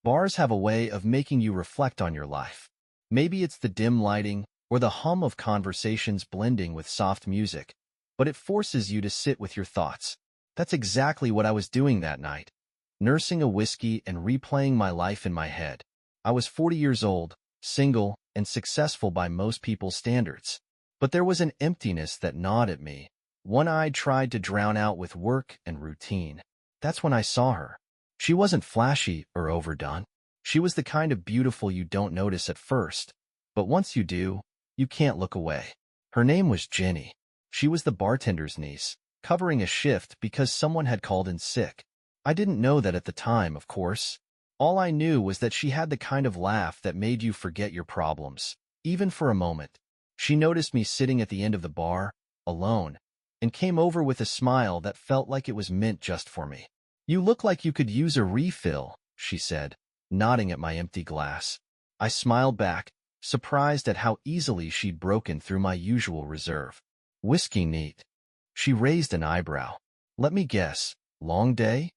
Bars have a way of making you reflect on your life. Maybe it's the dim lighting or the hum of conversations blending with soft music, but it forces you to sit with your thoughts. That's exactly what I was doing that night, nursing a whiskey and replaying my life in my head. I was 40 years old, single, and successful by most people's standards. But there was an emptiness that gnawed at me, one I'd tried to drown out with work and routine. That's when I saw her. She wasn't flashy or overdone. She was the kind of beautiful you don't notice at first, but once you do, you can't look away. Her name was Jenny. She was the bartender's niece, covering a shift because someone had called in sick. I didn't know that at the time, of course. All I knew was that she had the kind of laugh that made you forget your problems, even for a moment. She noticed me sitting at the end of the bar, alone, and came over with a smile that felt like it was meant just for me. "You look like you could use a refill," she said, nodding at my empty glass. I smiled back, surprised at how easily she'd broken through my usual reserve. "Whiskey neat." She raised an eyebrow. "Let me guess, long day?"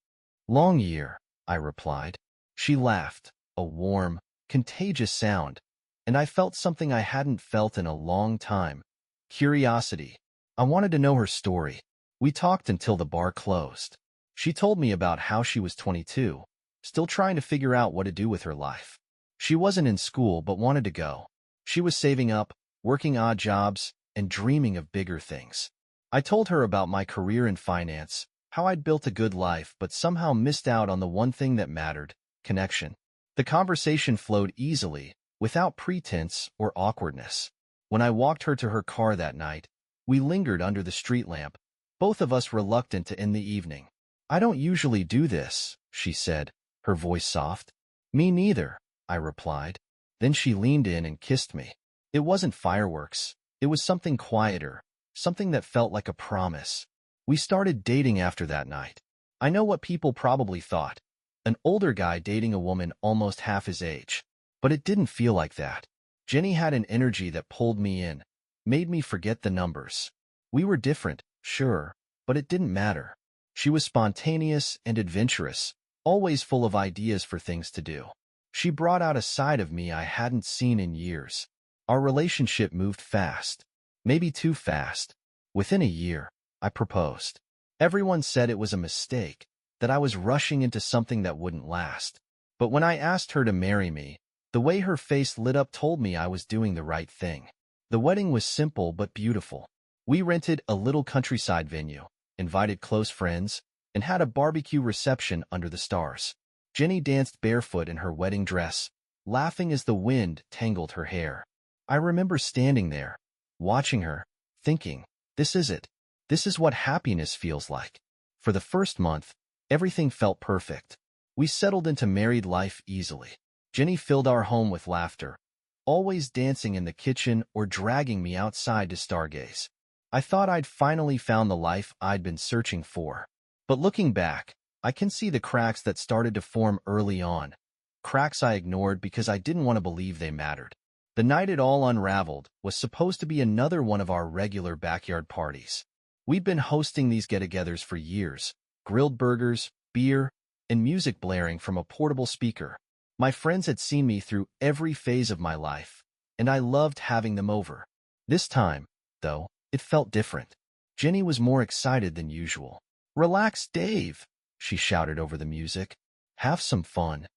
"Long year," I replied. She laughed, a warm, contagious sound, and I felt something I hadn't felt in a long time. Curiosity. I wanted to know her story. We talked until the bar closed. She told me about how she was 22, still trying to figure out what to do with her life. She wasn't in school but wanted to go. She was saving up, working odd jobs, and dreaming of bigger things. I told her about my career in finance, how I'd built a good life but somehow missed out on the one thing that mattered: connection. The conversation flowed easily, without pretense or awkwardness. When I walked her to her car that night, we lingered under the street lamp, both of us reluctant to end the evening. "I don't usually do this," she said, her voice soft. "Me neither," I replied. Then she leaned in and kissed me. It wasn't fireworks. It was something quieter, something that felt like a promise. We started dating after that night. I know what people probably thought. An older guy dating a woman almost half his age. But it didn't feel like that. Jenny had an energy that pulled me in, made me forget the numbers. We were different, sure, but it didn't matter. She was spontaneous and adventurous, always full of ideas for things to do. She brought out a side of me I hadn't seen in years. Our relationship moved fast, maybe too fast. Within a year, I proposed. Everyone said it was a mistake, that I was rushing into something that wouldn't last. But when I asked her to marry me, the way her face lit up told me I was doing the right thing. The wedding was simple but beautiful. We rented a little countryside venue, invited close friends, and had a barbecue reception under the stars. Jenny danced barefoot in her wedding dress, laughing as the wind tangled her hair. I remember standing there, watching her, thinking, this is it. This is what happiness feels like. For the first month, everything felt perfect. We settled into married life easily. Jenny filled our home with laughter, always dancing in the kitchen or dragging me outside to stargaze. I thought I'd finally found the life I'd been searching for. But looking back, I can see the cracks that started to form early on. Cracks I ignored because I didn't want to believe they mattered. The night it all unraveled was supposed to be another one of our regular backyard parties. We'd been hosting these get-togethers for years, grilled burgers, beer, and music blaring from a portable speaker. My friends had seen me through every phase of my life, and I loved having them over. This time, though, it felt different. Jenny was more excited than usual. "Relax, Dave," she shouted over the music. "Have some fun."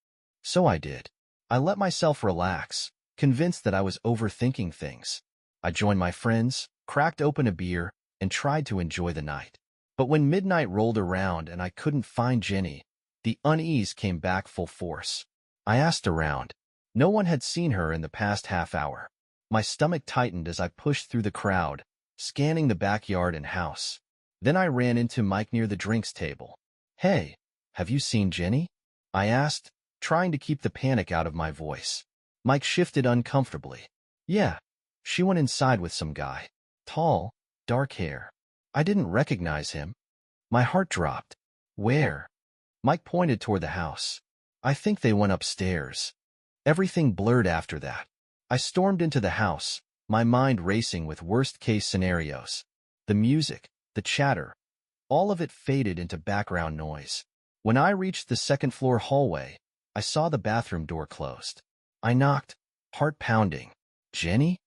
So I did. I let myself relax, convinced that I was overthinking things. I joined my friends, cracked open a beer, and tried to enjoy the night. But when midnight rolled around and I couldn't find Jenny, the unease came back full force. I asked around. No one had seen her in the past half hour. My stomach tightened as I pushed through the crowd, scanning the backyard and house. Then I ran into Mike near the drinks table. "Hey, have you seen Jenny?" I asked, trying to keep the panic out of my voice. Mike shifted uncomfortably. "Yeah, she went inside with some guy. Tall, dark hair. I didn't recognize him." My heart dropped. "Where?" Mike pointed toward the house. "I think they went upstairs." Everything blurred after that. I stormed into the house, my mind racing with worst-case scenarios. The music, the chatter, all of it faded into background noise. When I reached the second-floor hallway, I saw the bathroom door closed. I knocked, heart pounding. "Jenny?"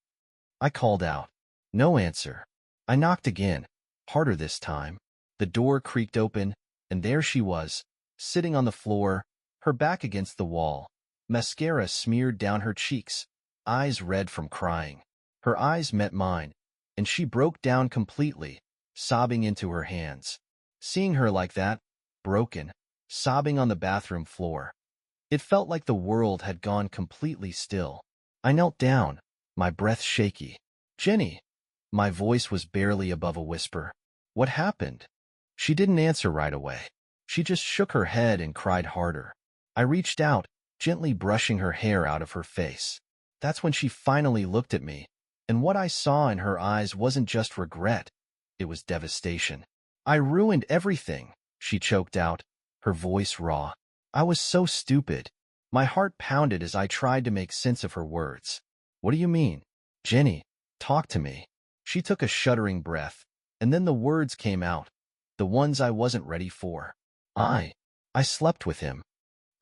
I called out. No answer. I knocked again, harder this time. The door creaked open, and there she was, sitting on the floor, her back against the wall, mascara smeared down her cheeks, eyes red from crying. Her eyes met mine, and she broke down completely, sobbing into her hands. Seeing her like that, broken, sobbing on the bathroom floor, it felt like the world had gone completely still. I knelt down, my breath shaky. "Jenny." My voice was barely above a whisper. "What happened?" She didn't answer right away. She just shook her head and cried harder. I reached out, gently brushing her hair out of her face. That's when she finally looked at me, and what I saw in her eyes wasn't just regret, it was devastation. "I ruined everything," she choked out, her voice raw. I was so stupid. My heart pounded as I tried to make sense of her words. "What do you mean?" "Jenny, talk to me." She took a shuddering breath, and then the words came out, the ones I wasn't ready for. I slept with him."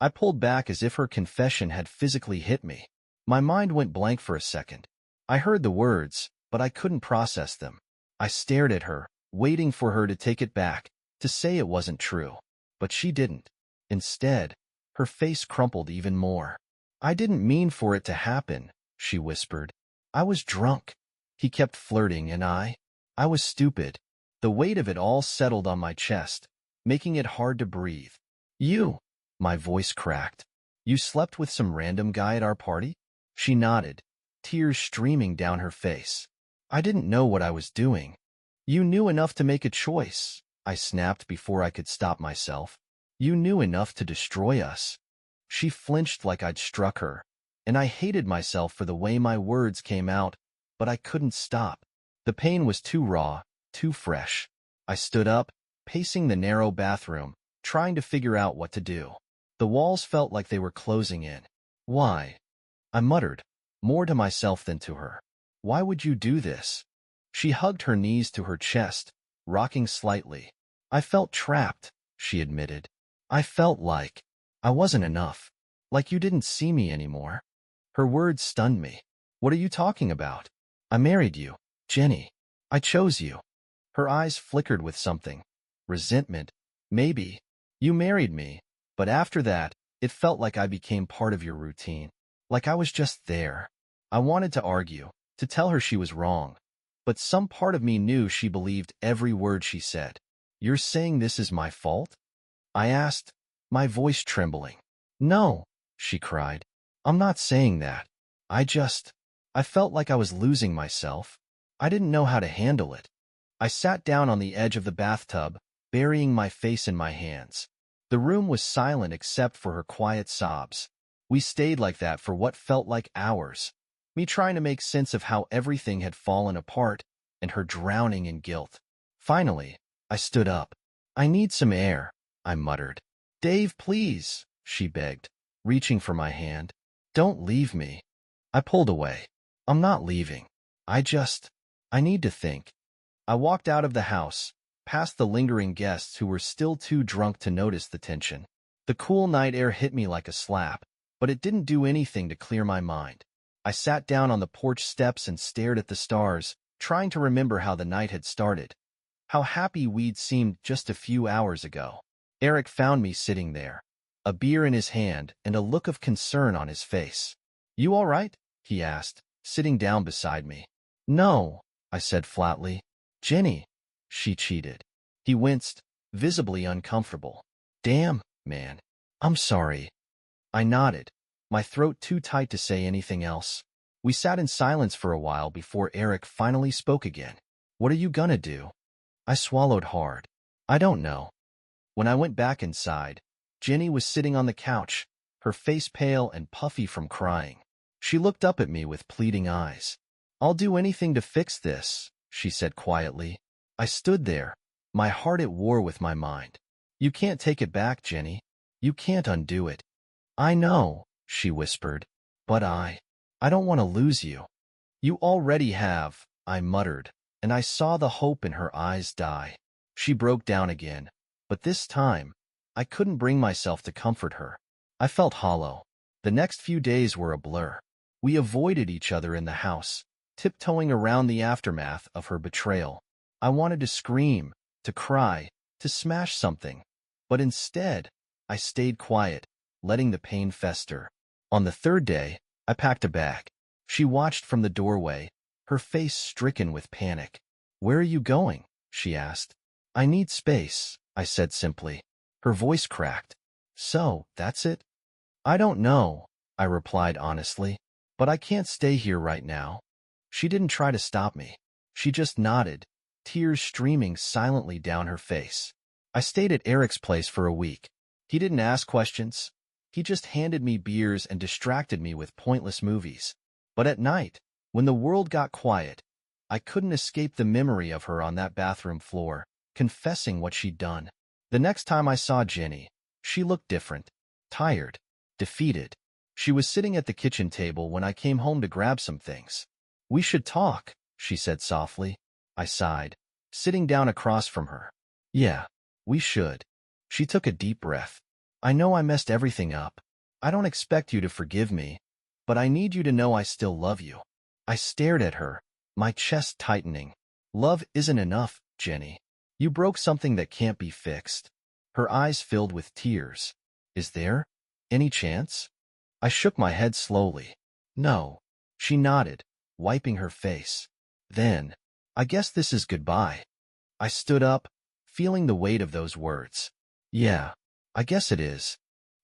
I pulled back as if her confession had physically hit me. My mind went blank for a second. I heard the words, but I couldn't process them. I stared at her, waiting for her to take it back, to say it wasn't true. But she didn't. Instead, her face crumpled even more. "I didn't mean for it to happen," she whispered. "I was drunk." He kept flirting, and I was stupid. The weight of it all settled on my chest, making it hard to breathe. "You," my voice cracked. "You slept with some random guy at our party?" She nodded, tears streaming down her face. I didn't know what I was doing. "You knew enough to make a choice," I snapped before I could stop myself. "You knew enough to destroy us." She flinched like I'd struck her, and I hated myself for the way my words came out, but I couldn't stop. The pain was too raw, too fresh. I stood up, pacing the narrow bathroom, trying to figure out what to do. The walls felt like they were closing in. "Why?" I muttered, more to myself than to her. "Why would you do this?" She hugged her knees to her chest, rocking slightly. "I felt trapped," she admitted. "I felt like I wasn't enough. Like you didn't see me anymore." Her words stunned me. "What are you talking about? I married you, Jenny. I chose you." Her eyes flickered with something. Resentment. "Maybe. You married me, but after that, it felt like I became part of your routine. Like I was just there." I wanted to argue, to tell her she was wrong, but some part of me knew she believed every word she said. "You're saying this is my fault?" I asked, my voice trembling. "No," she cried. "I'm not saying that. I felt like I was losing myself. I didn't know how to handle it." I sat down on the edge of the bathtub, burying my face in my hands. The room was silent except for her quiet sobs. We stayed like that for what felt like hours, me trying to make sense of how everything had fallen apart and her drowning in guilt. Finally, I stood up. "I need some air," I muttered. "Dave, please," she begged, reaching for my hand. "Don't leave me." I pulled away. "I'm not leaving. I need to think." I walked out of the house, past the lingering guests who were still too drunk to notice the tension. The cool night air hit me like a slap, but it didn't do anything to clear my mind. I sat down on the porch steps and stared at the stars, trying to remember how the night had started. How happy we'd seemed just a few hours ago. Eric found me sitting there, a beer in his hand and a look of concern on his face. "You all right?" he asked, sitting down beside me. "No," I said flatly. "Jenny," she cheated. He winced, visibly uncomfortable. "Damn, man. I'm sorry." I nodded, my throat too tight to say anything else. We sat in silence for a while before Eric finally spoke again. "What are you gonna do?" I swallowed hard. "I don't know." When I went back inside, Jenny was sitting on the couch, her face pale and puffy from crying. She looked up at me with pleading eyes. "I'll do anything to fix this," she said quietly. I stood there, my heart at war with my mind. "You can't take it back, Jenny. You can't undo it." "I know," she whispered, "but I don't want to lose you." "You already have," I muttered, and I saw the hope in her eyes die. She broke down again, but this time, I couldn't bring myself to comfort her. I felt hollow. The next few days were a blur. We avoided each other in the house, tiptoeing around the aftermath of her betrayal. I wanted to scream, to cry, to smash something. But instead, I stayed quiet, letting the pain fester. On the third day, I packed a bag. She watched from the doorway, her face stricken with panic. "Where are you going?" she asked. "I need space," I said simply. Her voice cracked. "So, that's it?" "I don't know," I replied honestly, "but I can't stay here right now." She didn't try to stop me. She just nodded, tears streaming silently down her face. I stayed at Eric's place for a week. He didn't ask questions. He just handed me beers and distracted me with pointless movies. But at night, when the world got quiet, I couldn't escape the memory of her on that bathroom floor, confessing what she'd done. The next time I saw Jenny, she looked different, tired, defeated. She was sitting at the kitchen table when I came home to grab some things. "We should talk," she said softly. I sighed, sitting down across from her. "Yeah, we should." She took a deep breath. "I know I messed everything up. I don't expect you to forgive me, but I need you to know I still love you." I stared at her, my chest tightening. "Love isn't enough, Jenny. You broke something that can't be fixed." Her eyes filled with tears. "Is there any chance?" I shook my head slowly. "No." She nodded, wiping her face. "Then, I guess this is goodbye." I stood up, feeling the weight of those words. "Yeah, I guess it is."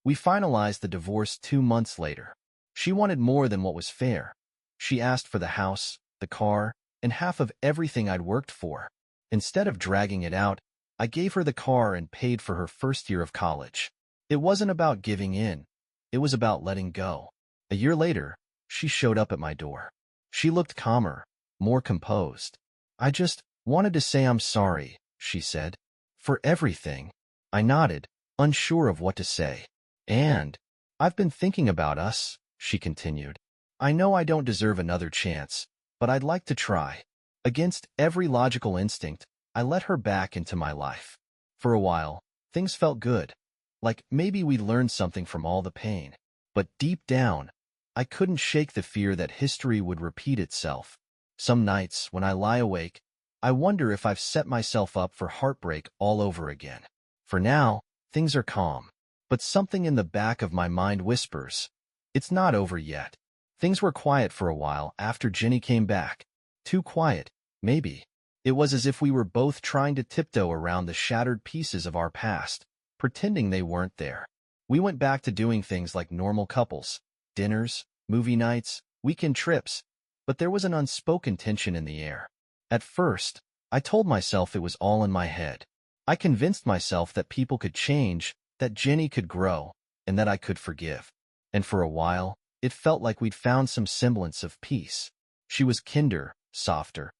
We finalized the divorce 2 months later. She wanted more than what was fair. She asked for the house, the car, and half of everything I'd worked for. Instead of dragging it out, I gave her the car and paid for her first year of college. It wasn't about giving in. It was about letting go. A year later, she showed up at my door. She looked calmer, more composed. "I just wanted to say I'm sorry," she said. "For everything." I nodded, unsure of what to say. "And I've been thinking about us," she continued. "I know I don't deserve another chance, but I'd like to try." Against every logical instinct, I let her back into my life. For a while, things felt good, like maybe we learned something from all the pain. But deep down, I couldn't shake the fear that history would repeat itself. Some nights, when I lie awake, I wonder if I've set myself up for heartbreak all over again. For now, things are calm, but something in the back of my mind whispers, it's not over yet. Things were quiet for a while after Jenny came back. Too quiet, maybe. It was as if we were both trying to tiptoe around the shattered pieces of our past, pretending they weren't there. We went back to doing things like normal couples, dinners, movie nights, weekend trips, but there was an unspoken tension in the air. At first, I told myself it was all in my head. I convinced myself that people could change, that Jenny could grow, and that I could forgive. And for a while, it felt like we'd found some semblance of peace. She was kinder, softer,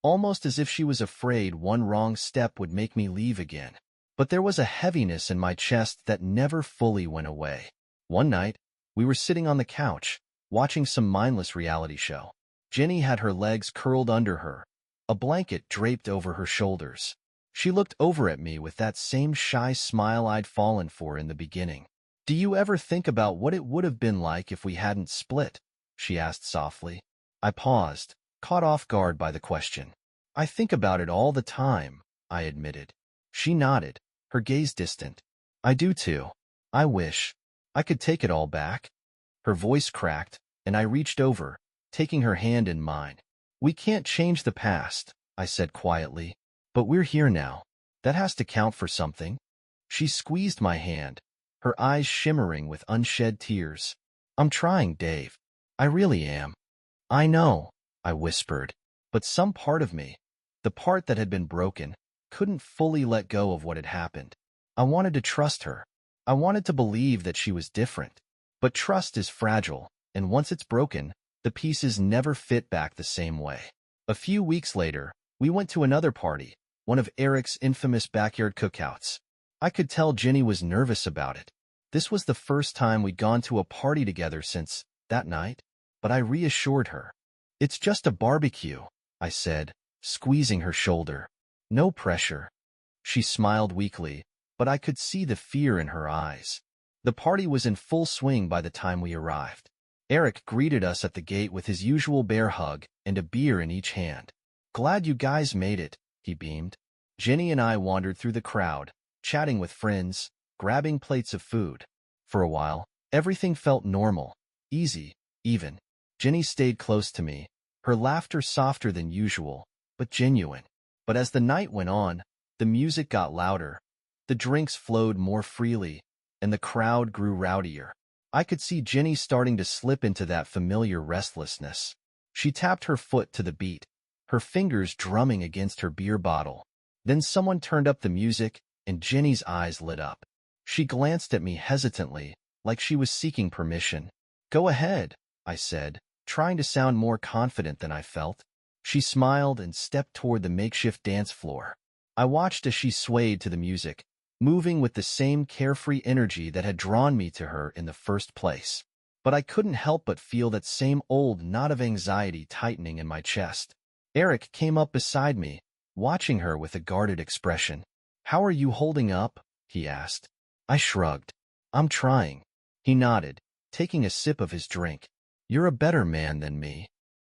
almost as if she was afraid one wrong step would make me leave again. But there was a heaviness in my chest that never fully went away. One night, we were sitting on the couch, watching some mindless reality show. Jenny had her legs curled under her, a blanket draped over her shoulders. She looked over at me with that same shy smile I'd fallen for in the beginning. "Do you ever think about what it would have been like if we hadn't split?" she asked softly. I paused, caught off guard by the question. "I think about it all the time," I admitted. She nodded, her gaze distant. "I do too. I wish I could take it all back." Her voice cracked, and I reached over, taking her hand in mine. "We can't change the past," I said quietly, "but we're here now. That has to count for something." She squeezed my hand, her eyes shimmering with unshed tears. "I'm trying, Dave. I really am." "I know," I whispered, but some part of me, the part that had been broken, couldn't fully let go of what had happened. I wanted to trust her. I wanted to believe that she was different. But trust is fragile, and once it's broken, the pieces never fit back the same way. A few weeks later, we went to another party, one of Eric's infamous backyard cookouts. I could tell Jenny was nervous about it. This was the first time we'd gone to a party together since that night, but I reassured her. "It's just a barbecue," I said, squeezing her shoulder. "No pressure." She smiled weakly, but I could see the fear in her eyes. The party was in full swing by the time we arrived. Eric greeted us at the gate with his usual bear hug and a beer in each hand. "Glad you guys made it," he beamed. Jenny and I wandered through the crowd, chatting with friends, grabbing plates of food. For a while, everything felt normal, easy, even. Jenny stayed close to me, her laughter softer than usual, but genuine. But as the night went on, the music got louder, the drinks flowed more freely, and the crowd grew rowdier. I could see Jenny starting to slip into that familiar restlessness. She tapped her foot to the beat, her fingers drumming against her beer bottle. Then someone turned up the music, and Jenny's eyes lit up. She glanced at me hesitantly, like she was seeking permission. "Go ahead," I said, trying to sound more confident than I felt. She smiled and stepped toward the makeshift dance floor. I watched as she swayed to the music, moving with the same carefree energy that had drawn me to her in the first place. But I couldn't help but feel that same old knot of anxiety tightening in my chest. Eric came up beside me, watching her with a guarded expression. "How are you holding up?" he asked. I shrugged. "I'm trying." He nodded, taking a sip of his drink. "You're a better man than me."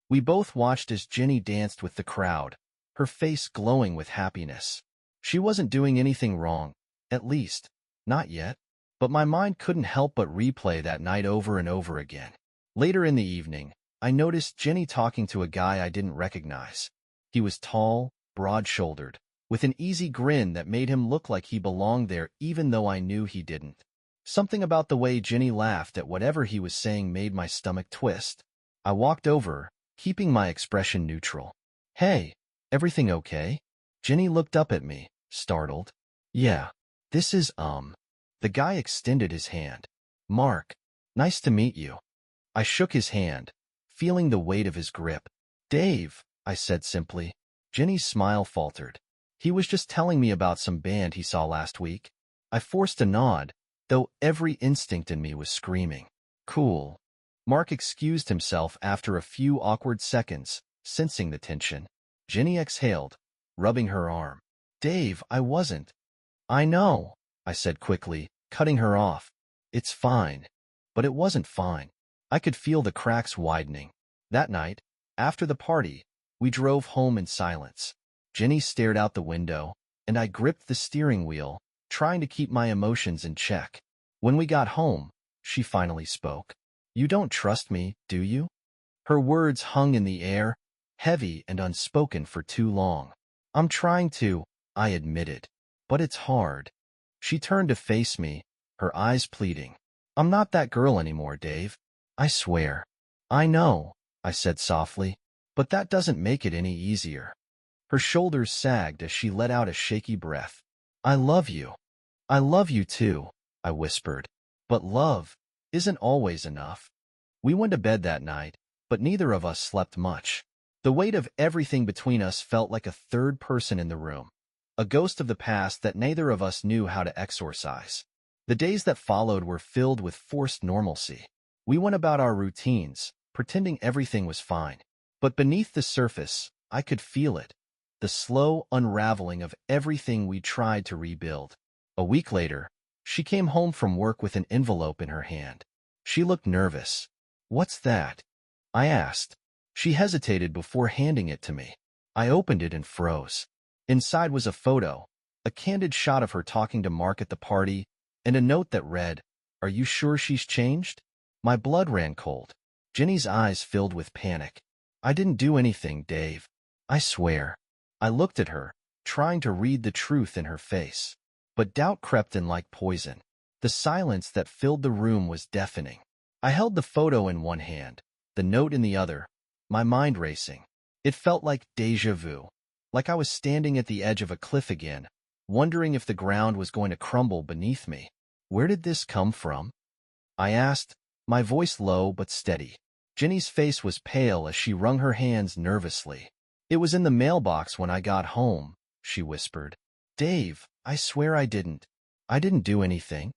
We both watched as Jenny danced with the crowd, her face glowing with happiness. She wasn't doing anything wrong, at least, not yet. But my mind couldn't help but replay that night over and over again. Later in the evening, I noticed Jenny talking to a guy I didn't recognize. He was tall, broad-shouldered, with an easy grin that made him look like he belonged there even though I knew he didn't. Something about the way Jenny laughed at whatever he was saying made my stomach twist. I walked over, keeping my expression neutral. "Hey, everything okay?" Jenny looked up at me, startled. "Yeah, this is, The guy extended his hand. "Mark, nice to meet you." I shook his hand, feeling the weight of his grip. "Dave," I said simply. Jenny's smile faltered. "He was just telling me about some band he saw last week." I forced a nod, though every instinct in me was screaming. "Cool." Mark excused himself after a few awkward seconds, sensing the tension. Jenny exhaled, rubbing her arm. "Dave, I wasn't." "I know," I said quickly, cutting her off. "It's fine." But it wasn't fine. I could feel the cracks widening. That night, after the party, we drove home in silence. Jenny stared out the window, and I gripped the steering wheel, trying to keep my emotions in check. When we got home, she finally spoke. "You don't trust me, do you?" Her words hung in the air, heavy and unspoken for too long. "I'm trying to," I admitted. "But it's hard." She turned to face me, her eyes pleading. "I'm not that girl anymore, Dave. I swear." "I know," I said softly, "but that doesn't make it any easier." Her shoulders sagged as she let out a shaky breath. "I love you." "I love you too," I whispered. "But love isn't always enough." We went to bed that night, but neither of us slept much. The weight of everything between us felt like a third person in the room, a ghost of the past that neither of us knew how to exorcise. The days that followed were filled with forced normalcy. We went about our routines, pretending everything was fine. But beneath the surface, I could feel it, the slow unraveling of everything we tried to rebuild. A week later, she came home from work with an envelope in her hand. She looked nervous. "What's that?" I asked. She hesitated before handing it to me. I opened it and froze. Inside was a photo, a candid shot of her talking to Mark at the party, and a note that read, "Are you sure she's changed?" My blood ran cold. Jenny's eyes filled with panic. "I didn't do anything, Dave. I swear." I looked at her, trying to read the truth in her face. But doubt crept in like poison. The silence that filled the room was deafening. I held the photo in one hand, the note in the other, my mind racing. It felt like déjà vu. Like I was standing at the edge of a cliff again, wondering if the ground was going to crumble beneath me. "Where did this come from?" I asked, my voice low but steady. Jenny's face was pale as she wrung her hands nervously. "It was in the mailbox when I got home," she whispered. "Dave, I swear I didn't. I didn't do anything."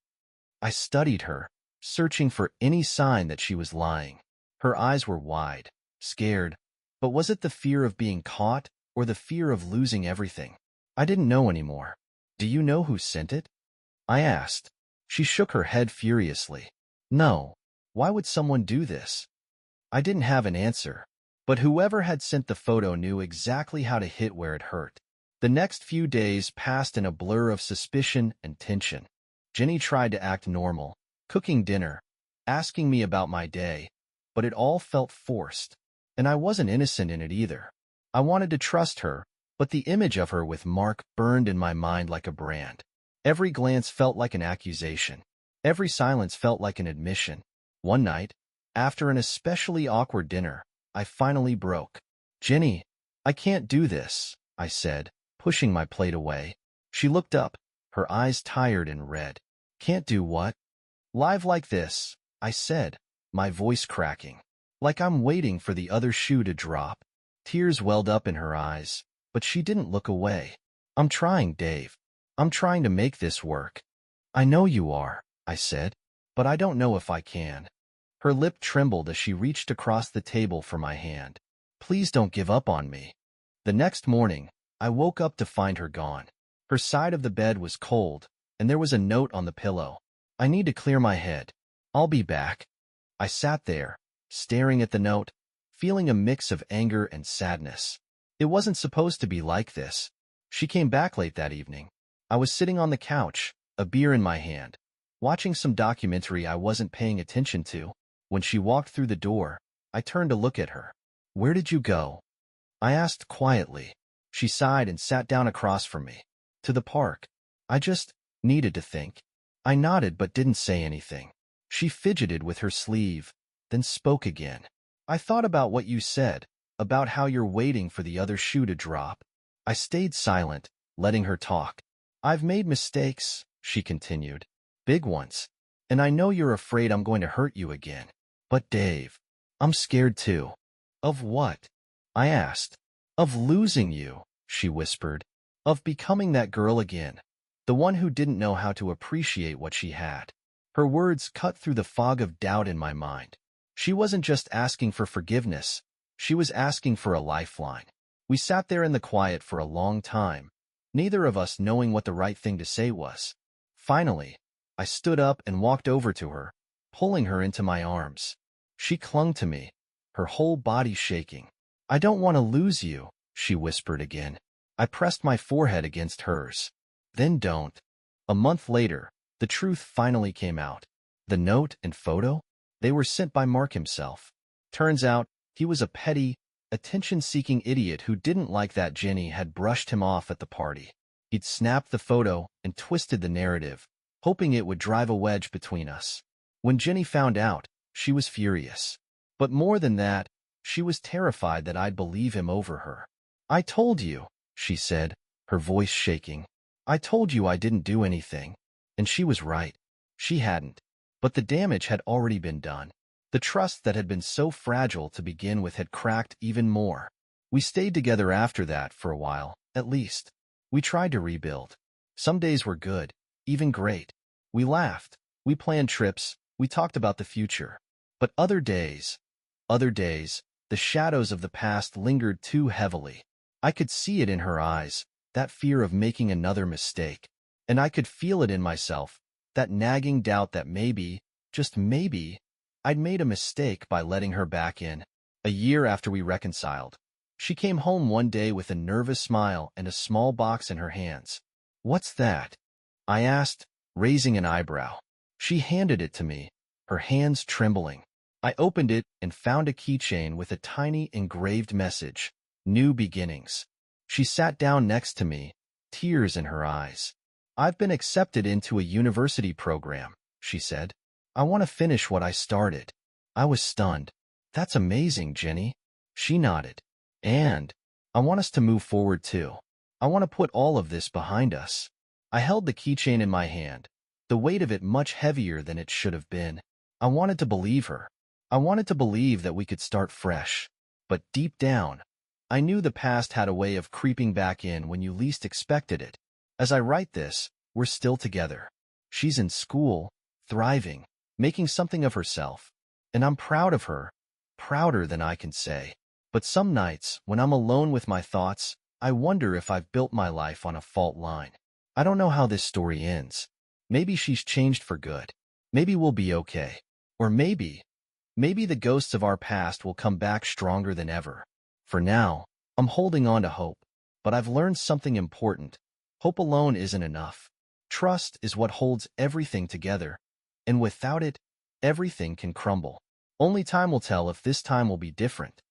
I studied her, searching for any sign that she was lying. Her eyes were wide, scared. But was it the fear of being caught, or the fear of losing everything? I didn't know anymore. "Do you know who sent it?" I asked. She shook her head furiously. No. Why would someone do this? I didn't have an answer, but whoever had sent the photo knew exactly how to hit where it hurt. The next few days passed in a blur of suspicion and tension. Jenny tried to act normal, cooking dinner, asking me about my day, but it all felt forced, and I wasn't innocent in it either. I wanted to trust her, but the image of her with Mark burned in my mind like a brand. Every glance felt like an accusation. Every silence felt like an admission. One night, after an especially awkward dinner, I finally broke. Jenny, I can't do this, I said, pushing my plate away. She looked up, her eyes tired and red. Can't do what? Live like this, I said, my voice cracking. Like I'm waiting for the other shoe to drop. Tears welled up in her eyes, but she didn't look away. I'm trying, Dave. I'm trying to make this work. I know you are, I said, but I don't know if I can. Her lip trembled as she reached across the table for my hand. Please don't give up on me. The next morning, I woke up to find her gone. Her side of the bed was cold, and there was a note on the pillow. I need to clear my head. I'll be back. I sat there, staring at the note, feeling a mix of anger and sadness. It wasn't supposed to be like this. She came back late that evening. I was sitting on the couch, a beer in my hand, watching some documentary I wasn't paying attention to. When she walked through the door, I turned to look at her. Where did you go? I asked quietly. She sighed and sat down across from me. To the park. I just needed to think. I nodded but didn't say anything. She fidgeted with her sleeve, then spoke again. I thought about what you said, about how you're waiting for the other shoe to drop. I stayed silent, letting her talk. I've made mistakes, she continued. Big ones. And I know you're afraid I'm going to hurt you again. But Dave, I'm scared too. Of what? I asked. Of losing you, she whispered. Of becoming that girl again. The one who didn't know how to appreciate what she had. Her words cut through the fog of doubt in my mind. She wasn't just asking for forgiveness. She was asking for a lifeline. We sat there in the quiet for a long time, neither of us knowing what the right thing to say was. Finally, I stood up and walked over to her, pulling her into my arms. She clung to me, her whole body shaking. I don't want to lose you, she whispered again. I pressed my forehead against hers. Then don't. A month later, the truth finally came out. The note and photo? They were sent by Mark himself. Turns out, he was a petty, attention-seeking idiot who didn't like that Jenny had brushed him off at the party. He'd snapped the photo and twisted the narrative, hoping it would drive a wedge between us. When Jenny found out, she was furious. But more than that, she was terrified that I'd believe him over her. I told you, she said, her voice shaking. I told you I didn't do anything. And she was right. She hadn't. But the damage had already been done. The trust that had been so fragile to begin with had cracked even more. We stayed together after that for a while, at least. We tried to rebuild. Some days were good, even great. We laughed. We planned trips. We talked about the future. But other days, the shadows of the past lingered too heavily. I could see it in her eyes, that fear of making another mistake. And I could feel it in myself, that nagging doubt that maybe, just maybe, I'd made a mistake by letting her back in. A year after we reconciled, she came home one day with a nervous smile and a small box in her hands. What's that? I asked, raising an eyebrow. She handed it to me, her hands trembling. I opened it and found a keychain with a tiny engraved message, New Beginnings. She sat down next to me, tears in her eyes. I've been accepted into a university program, she said. I want to finish what I started. I was stunned. That's amazing, Jenny. She nodded. And I want us to move forward too. I want to put all of this behind us. I held the keychain in my hand, the weight of it much heavier than it should have been. I wanted to believe her. I wanted to believe that we could start fresh. But deep down, I knew the past had a way of creeping back in when you least expected it. As I write this, we're still together. She's in school, thriving, making something of herself. And I'm proud of her, prouder than I can say. But some nights, when I'm alone with my thoughts, I wonder if I've built my life on a fault line. I don't know how this story ends. Maybe she's changed for good. Maybe we'll be okay. Or maybe the ghosts of our past will come back stronger than ever. For now, I'm holding on to hope. But I've learned something important. Hope alone isn't enough. Trust is what holds everything together. And without it, everything can crumble. Only time will tell if this time will be different.